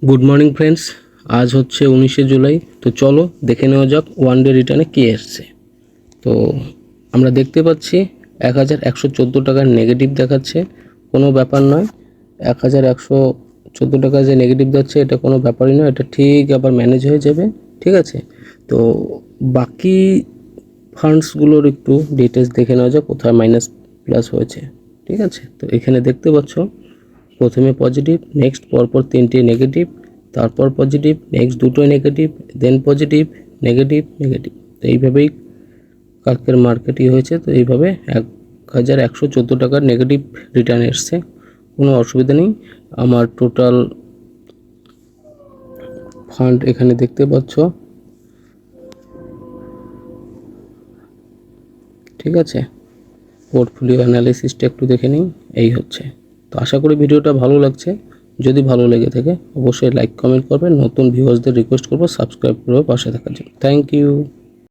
Good morning friends, আজ হচ্ছে 19শে জুলাই। তো চলো দেখে নেওয়া যাক ওয়ান ডে রিটার্নে কী এসছে। তো আমরা দেখতে পাচ্ছি 1114 টাকার নেগেটিভ দেখাচ্ছে, কোনো ব্যাপার নয়। 1114 টাকা যে নেগেটিভ যাচ্ছে এটা কোনো ব্যাপারই নয়, এটা ঠিক আবার ম্যানেজ হয়ে যাবে, ঠিক আছে। তো বাকি ফান্ডসগুলোর একটু ডিটেলস দেখে নেওয়া যাক কোথায় মাইনাস প্লাস হয়েছে, ঠিক আছে। তো এখানে দেখতে পাচ্ছ প্রথমে পজিটিভ, নেক্সট পরপর তিনটে নেগেটিভ, তারপর পজিটিভ, নেক্সট দুটো নেগেটিভ, দেন পজিটিভ, নেগেটিভ, নেগেটিভ। তো এইভাবেই কালকের মার্কেটই হয়েছে। তো এইভাবে 1114 টাকার নেগেটিভ রিটার্ন এসছে, কোনো অসুবিধা নেই। আমার টোটাল ফান্ড এখানে দেখতে পাচ্ছ, ঠিক আছে। পোর্টফোলিও অ্যানালিসিসটা একটু দেখে নিই, এই হচ্ছে। তো আশা করি ভিডিওটা ভালো লাগছে। যদি ভালো লেগে থাকে অবশ্যই লাইক কমেন্ট করবেন। নতুন ভিউয়ার্সদের রিকোয়েস্ট করবো সাবস্ক্রাইব করে পাশে থাকার জন্য। Thank you.